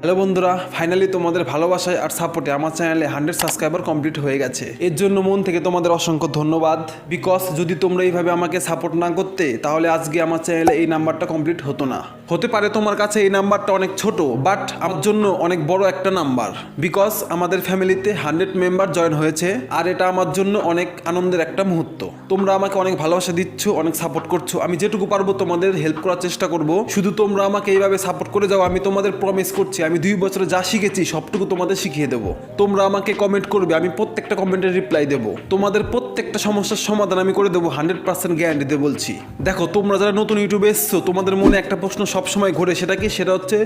Hello বন্ধুরা, finally তোমাদের ভালোবাসায় আর সাপোর্টে আমার চ্যানেলে 100 সাবস্ক্রাইবার কমপ্লিট হয়ে গেছে। এর জন্য মন থেকে তোমাদের অসংখ্য ধন্যবাদ। বিকজ যদি তোমরা এইভাবে আমাকে সাপোর্ট না করতে তাহলে আজকে আমার চ্যানেলে এই নাম্বারটা কমপ্লিট হতো না। হতে পারে তোমার কাছে এই নাম্বারটা অনেক ছোট, বাট আমার জন্য অনেক বড় একটা নাম্বার। বিকজ আমাদের ফ্যামিলিতে 100 মেম্বার জয়েন হয়েছে, আর এটা আমার জন্য অনেক আনন্দের একটা মুহূর্ত। তোমরা আমাকে অনেক ভালোবাসা দিচ্ছ, অনেক সাপোর্ট করছো। আমি যেটুকু পারবো তোমাদের হেল্প করার চেষ্টা করব। শুধু তোমরা আমাকে এইভাবে সাপোর্ট করে যাও, আমি তোমাদের প্রমিস করছি আমি 2 বছরে যা শিখেছি সবটুকু তোমাদের শিখিয়ে দেবো। তোমরা আমাকে কমেন্ট করবে, আমি প্রত্যেকটা কমেন্টের রিপ্লাই দেবো। তোমাদের প্রত্যেকটা সমস্যার সমাধান আমি করে দেবো, 100% গ্যারান্টি দিয়ে বলছি। দেখো, তোমরা যারা নতুন ইউটিউবে এসছো তোমাদের মনে একটা প্রশ্ন সবসময় ঘোরে, সেটা হচ্ছে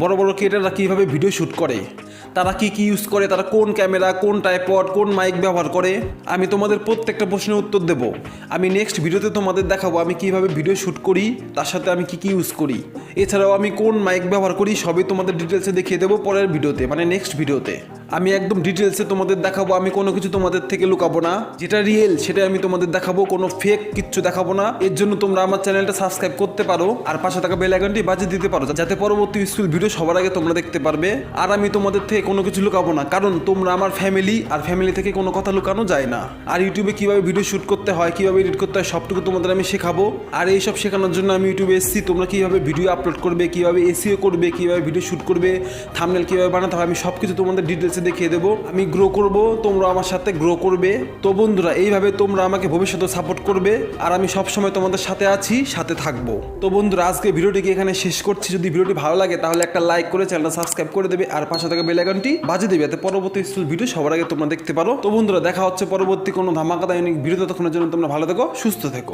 বড় বড় ক্রিয়েটাররা কীভাবে ভিডিও শ্যুট করে, তারা কি ইউজ করে, তারা কোন ক্যামেরা, কোন ট্রাইপড, কোন মাইক ব্যবহার করে। আমি তোমাদের প্রত্যেকটা প্রশ্নের উত্তর দেবো। আমি নেক্সট ভিডিওতে তোমাদের দেখাবো আমি কীভাবে ভিডিও শ্যুট করি, তার সাথে আমি কি ইউজ করি। এছাড়াও আমি কোন মাইক ব্যবহার করি সবই তোমাদের ডিটেলসে দেখিয়ে দেবো পরের ভিডিওতে, মানে নেক্সট ভিডিওতে। আমি একদম ডিটেলসে তোমাদের দেখাবো, আমি কোনো কিছু তোমাদের থেকে লুকাবো না। যেটা রিয়েল সেটাই আমি তোমাদের দেখাবো, কোনো ফেক কিচ্ছু দেখাবো না। এর জন্য তোমরা আমার চ্যানেলটা সাবস্ক্রাইব করতে পারো আর পাশে থাকা বেল আইকনটি বাজিয়ে দিতে পারো, যাতে পরবর্তী ইউজফুল ভিডিও সবার আগে তোমরা দেখতে পারবে। আর আমি তোমাদের থেকে কোনো কিছু লুকাবো না, কারণ তোমরা আমার ফ্যামিলি, আর ফ্যামিলি থেকে কোনো কথা লুকানো যায় না। আর ইউটিউবে কীভাবে ভিডিও শ্যুট করতে হয়, কীভাবে এডিট করতে হয় সবটুকু তোমাদের আমি শেখাবো। আর এইসব শেখানোর জন্য আমি ইউটিউবে এসেছি। তোমরা কীভাবে ভিডিও আপলোড করবে, কীভাবে এসইও করবে, কীভাবে ভিডিও শ্যুট করবে, থাম্বনেল কীভাবে বানাতে হয়, আমি সব কিছু তোমাদের ডিটেলসে দেখিয়ে দেবো। আমি গ্রো করব, তোমরা আমার সাথে গ্রো করবে। তো বন্ধুরা, এইভাবে তোমরা আমাকে ভবিষ্যতে সাপোর্ট করবে, আর আমি সবসময় তোমাদের সাথে আছি, সাথে থাকবো। তো বন্ধুরা, আজকে ভিডিওটিকে এখানে শেষ করছি। যদি ভিডিওটি ভালো লাগে তাহলে একটা লাইক করে চ্যানেলটা সাবস্ক্রাইব করে দেবে, আর পাশে থাকা বেল আইকনটি বাজিয়ে দেবে, যাতে পরবর্তী ভিডিও সবার আগে তোমরা দেখতে পারো। তো বন্ধুরা, দেখা হচ্ছে পরবর্তী কোনো ধামাকাদার ইউনিক ভিডিও। ততক্ষণের জন্য তোমরা ভালো থেকো, সুস্থ থেকো।